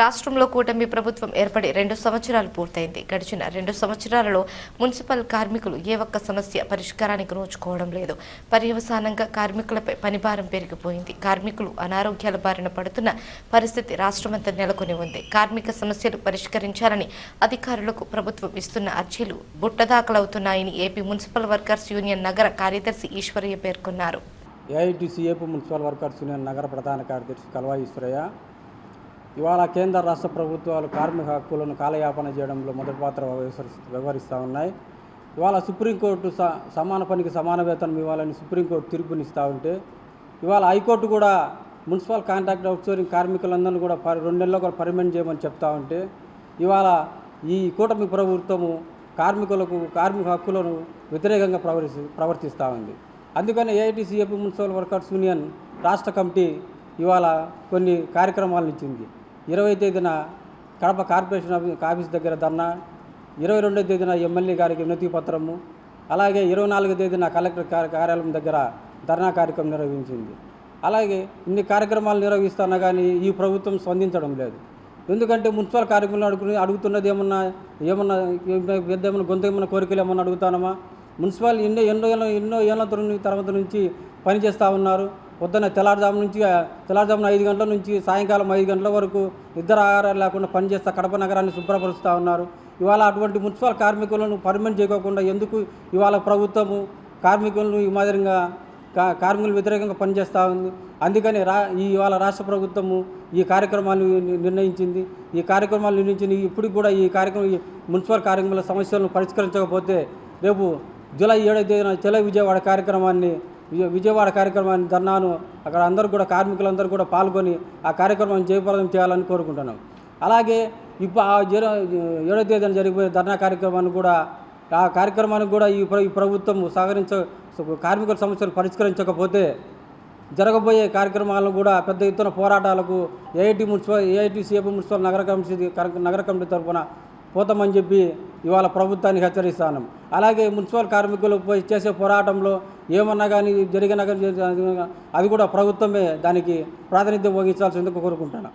రాష్ట్రంలో కూటమి ప్రభుత్వం ఏర్పడి 2 సంవత్సరాలు పూర్తయింది. గడిచిన 2 సంవత్సరాలలో మున్సిపల్ కార్మికులు ఏ ఒక్క సమస్య పరిష్కారానికి నోచుకోవడం లేదు. పర్యవసానంగా కార్మికులపై పనిభారం పెరిగిపోయింది. కార్మికులు అనారోగ్యాల బారిన పడుతున్న పరిస్థితి రాష్ట్రమంతా నెలకొని ఉంది. కార్మిక సమస్యలు పరిష్కరించాలని అధికారులకు ప్రభుత్వం ఇస్తున్న అర్జీలు బుట్టదాఖలవుతున్నాయని ఏపీ మున్సిపల్ వర్కర్స్ యూనియన్ నగర కార్యదర్శి ఈశ్వరయ్య పేర్కొన్నారు. AITC AP municipal workers union నగర ప్రధాన కార్యదర్శి కల్వా ఈశ్వరయ్య. ఇవాళ కేంద్ర రాష్ట్ర ప్రభుత్వాలు కార్మిక హక్కులను కాలయాపన చేయడంలో మొదటి పాత్ర వ్యవహరిస్తూ ఉన్నాయి. ఇవాళ సుప్రీంకోర్టు సమాన పనికి సమాన వేతనం ఇవ్వాలని సుప్రీంకోర్టు తీర్పునిస్తూ ఉంటే, ఇవాళ హైకోర్టు కూడా మున్సిపల్ కాంట్రాక్ట్ అవుట్సోర్సింగ్ కార్మికులందరినీ కూడా 2 నెలల్లో కూడా పర్మనెంట్ చేయమని చెప్తా ఉంటే, ఇవాళ ఈ కూటమి ప్రభుత్వము కార్మిక హక్కులను వ్యతిరేకంగా ప్రవర్తిస్తూ ఉంది. అందుకని AITC AP municipal workers union రాష్ట్ర కమిటీ ఇవాళ కొన్ని కార్యక్రమాలను ఇచ్చింది. 20 తేదీన కడప కార్పొరేషన్ ఆఫీస్ దగ్గర ధర్నా, 22వ తేదీన ఎమ్మెల్యే గారికి వినతి పత్రము, అలాగే 24వ తేదీన కలెక్టర్ కార్యాలయం దగ్గర ధర్నా కార్యక్రమం నిర్వహించింది. అలాగే ఇన్ని కార్యక్రమాలు నిర్వహిస్తున్నా కానీ ఈ ప్రభుత్వం స్పందించడం లేదు. ఎందుకంటే మున్సిపల్ కార్యక్రమాలు అడుగుతున్నది ఏమన్నా గొంతు ఏమన్నా కోరికలు ఏమన్నా అడుగుతానమా? మున్సిపల్ ఎన్నో ఏళ్ళ తర్వాత నుంచి పనిచేస్తూ ఉన్నారు. పొద్దున్న తెల్లారుజామున 5 గంటల నుంచి సాయంకాలం 5 గంటల వరకు నిద్ర ఆహారాలు లేకుండా పనిచేస్తూ కడప నగరాన్ని శుభ్రపరుస్తూ ఉన్నారు. ఇవాళ అటువంటి మున్సిపల్ కార్మికులను పర్మనెంట్ చేయకోకుండా ఎందుకు ఇవాళ ప్రభుత్వము కార్మికులను ఈ మాదిరిగా కార్మికులు వ్యతిరేకంగా పనిచేస్తూ ఉంది? అందుకని ఇవాళ రాష్ట్ర ప్రభుత్వము ఈ కార్యక్రమాలు నిర్ణయించింది. ఇప్పటికి కూడా ఈ కార్యక్రమం మున్సిపల్ కార్మికుల సమస్యలను పరిష్కరించకపోతే రేపు జూలై 7వ తేదీన చలో విజయవాడ కార్యక్రమాన్ని ధర్నాను అక్కడ అందరూ కూడా కార్మికులందరూ కూడా పాల్గొని ఆ కార్యక్రమాన్ని జయప్రదం చేయాలని కోరుకుంటున్నాం. అలాగే ఇప్పుడు 7వ తేదీన జరిగిపోయే ధర్నా కార్యక్రమానికి కూడా ఈ ప్రభుత్వం కార్మికుల సమస్యలు పరిష్కరించకపోతే జరగబోయే కార్యక్రమాలను కూడా పెద్ద ఎత్తున పోరాటాలకు ఏఐటీసీ ఏపీ మున్సిపల్ నగర కమిటీ తరఫున పోతామని చెప్పి ఇవాళ ప్రభుత్వానికి హెచ్చరిస్తాను. అలాగే మున్సిపల్ కార్మికులు చేసే పోరాటంలో ఏమన్నా కానీ జరిగినా కానీ అది కూడా ప్రభుత్వమే దానికి ప్రాతినిధ్యం వహించాల్సిందిగా కోరుకుంటున్నాను.